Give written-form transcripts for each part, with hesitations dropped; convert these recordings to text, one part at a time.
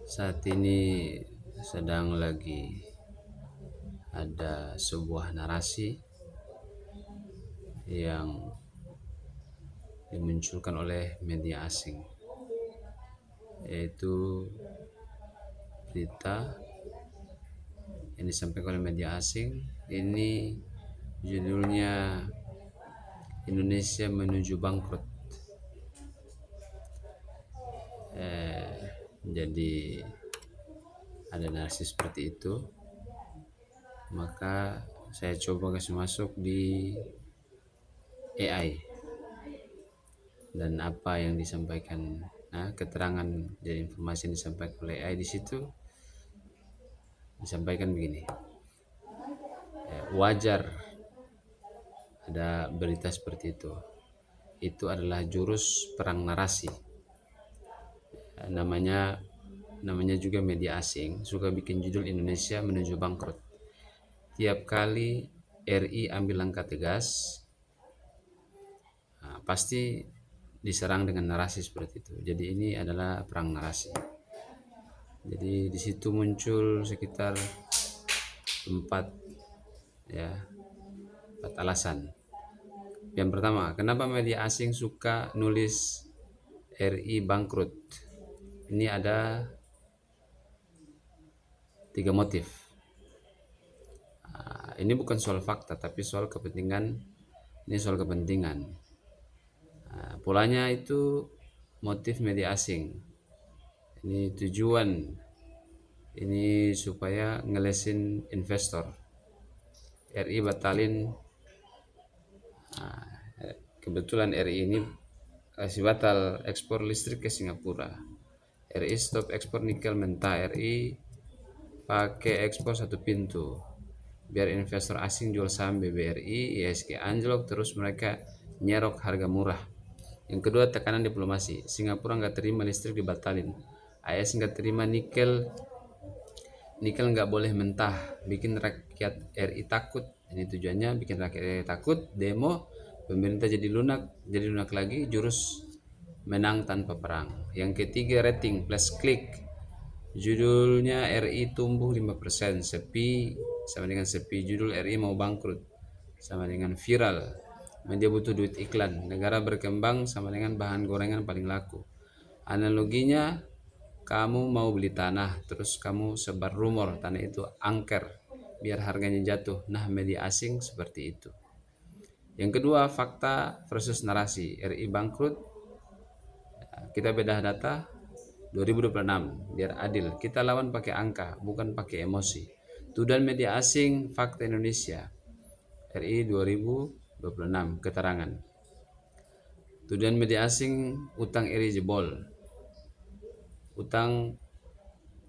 Saat ini sedang lagi ada sebuah narasi yang dimunculkan oleh media asing, yaitu berita yang disampaikan oleh media asing. Ini judulnya Indonesia menuju bangkrut. Jadi ada narasi seperti itu, maka saya coba kasih masuk di AI dan apa yang disampaikan. Nah, keterangan dan informasi yang disampaikan oleh AI di situ disampaikan begini. Wajar ada berita seperti itu. Itu adalah jurus perang narasi. Namanya juga media asing suka bikin judul Indonesia menuju bangkrut. Tiap kali RI ambil langkah tegas, pasti diserang dengan narasi seperti itu. Jadi ini adalah perang narasi. Jadi di situ muncul sekitar empat ya empat alasan. Yang pertama, kenapa media asing suka nulis RI bangkrut? Ini ada 3 motif. Ini bukan soal fakta, tapi soal kepentingan. Ini soal kepentingan. Polanya itu motif media asing. Ini tujuan. Ini supaya ngelesin investor. RI batalin. Kebetulan RI ini kasih batal ekspor listrik ke Singapura. RI stop ekspor nikel mentah. RI pakai ekspor satu pintu biar investor asing jual saham BBRI, ISG anjlok, terus mereka nyerok harga murah. Yang kedua, tekanan diplomasi. Singapura nggak terima listrik dibatalin. AS nggak terima nikel nggak boleh mentah, bikin rakyat RI takut. Ini tujuannya bikin rakyat RI takut, demo, pemerintah jadi lunak lagi, jurus menang tanpa perang. Yang ketiga, rating plus klik. Judulnya RI tumbuh 5%, sepi sama dengan sepi. Judul RI mau bangkrut sama dengan viral. Media butuh duit iklan. Negara berkembang sama dengan bahan gorengan paling laku. Analoginya, kamu mau beli tanah, terus kamu sebar rumor tanah itu angker biar harganya jatuh. Nah, media asing seperti itu. Yang kedua, fakta versus narasi. RI bangkrut, kita bedah data 2026 biar adil. Kita lawan pakai angka, bukan pakai emosi. Tuduhan media asing, fakta Indonesia. RI 2026 keterangan. Tuduhan media asing, utang RI jebol. Utang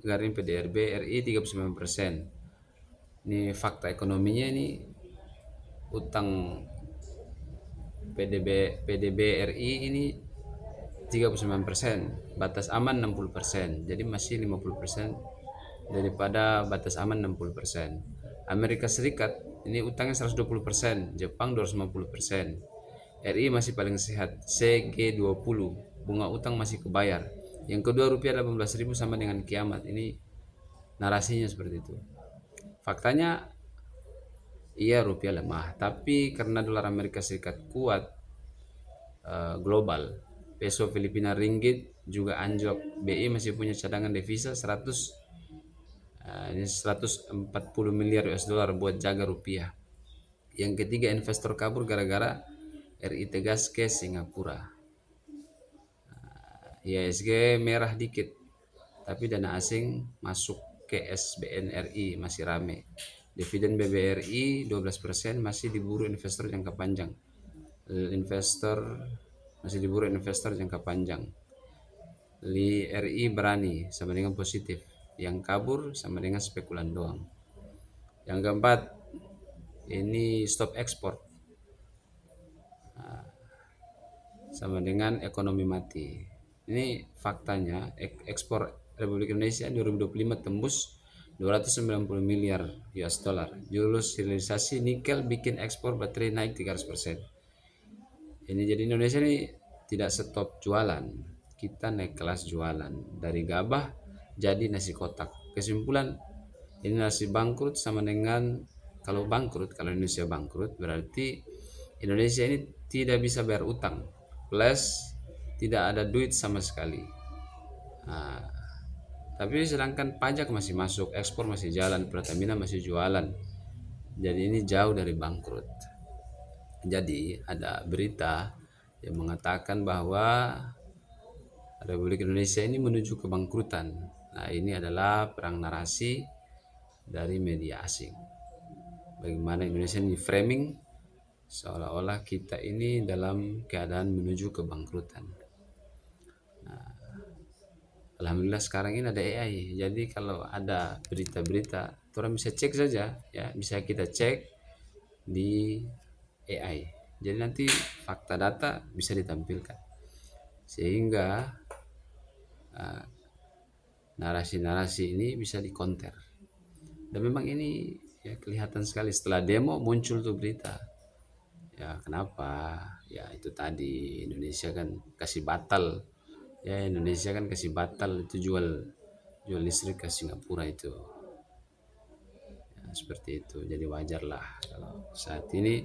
garing PDRB RI 39%. Ini fakta ekonominya, ini utang PDB RI ini 39%, batas aman 60%. Jadi masih 50% daripada batas aman 60%. Amerika Serikat ini utangnya 120%, Jepang 250%. RI masih paling sehat, CG20, bunga utang masih kebayar. Yang kedua, rupiah 18.000 sama dengan kiamat. Ini narasinya seperti itu. Faktanya iya, rupiah lemah, tapi karena dolar Amerika Serikat kuat, global, peso Filipina ringgit juga anjlok. BI masih punya cadangan devisa 140 miliar US dollar buat jaga rupiah. Yang ketiga, investor kabur gara-gara RI tegas ke Singapura. ISG merah dikit, tapi dana asing masuk ke SBN RI masih rame. Dividen BBRI 12% masih diburu investor jangka panjang. Investor jangka panjang. RI berani sama dengan positif. Yang kabur sama dengan spekulan doang. Yang keempat, ini stop ekspor sama dengan ekonomi mati. Ini faktanya, ekspor Republik Indonesia 2025 tembus 290 miliar US dollar. Jurus hilirisasi nikel bikin ekspor baterai naik 300%. Ini jadi Indonesia ini tidak stop jualan, kita naik kelas jualan. Dari gabah jadi nasi kotak. Kesimpulan, ini nasi bangkrut sama dengan, kalau Indonesia bangkrut berarti Indonesia ini tidak bisa bayar utang, plus tidak ada duit sama sekali. Nah, tapi sedangkan pajak masih masuk, ekspor masih jalan, Pertamina masih jualan. Jadi ini jauh dari bangkrut. Jadi ada berita yang mengatakan bahwa Republik Indonesia ini menuju kebangkrutan. Nah, ini adalah perang narasi dari media asing. Bagaimana Indonesia ini framing seolah-olah kita ini dalam keadaan menuju kebangkrutan. Alhamdulillah sekarang ini ada AI. Jadi kalau ada berita-berita, orang bisa cek saja, ya, bisa kita cek di AI. Jadi nanti fakta data bisa ditampilkan. Sehingga narasi-narasi ini bisa dikonter. Dan memang ini ya kelihatan sekali setelah demo muncul tuh berita. Ya kenapa? Ya itu tadi Indonesia kan kasih batal. Ya Indonesia kan kasih batal itu jual jual listrik ke Singapura itu. Ya, seperti itu. Jadi wajar lah kalau saat ini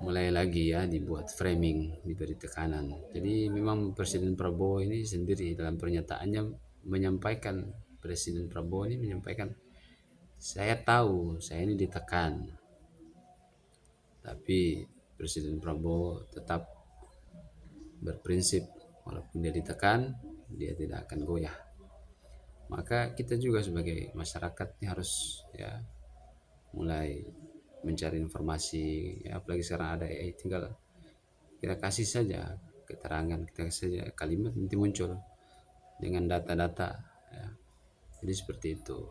mulai lagi ya dibuat framing, diberi tekanan. Jadi memang Presiden Prabowo ini sendiri dalam pernyataannya menyampaikan, Presiden Prabowo ini menyampaikan, saya tahu saya ini ditekan, tapi Presiden Prabowo tetap berprinsip walaupun dia ditekan, dia tidak akan goyah. Maka kita juga sebagai masyarakat ini harus ya mulai mencari informasi, ya apalagi sekarang ada AI, tinggal kita kasih saja keterangan, kita kasih saja kalimat, nanti muncul dengan data-data ya. Jadi seperti itu.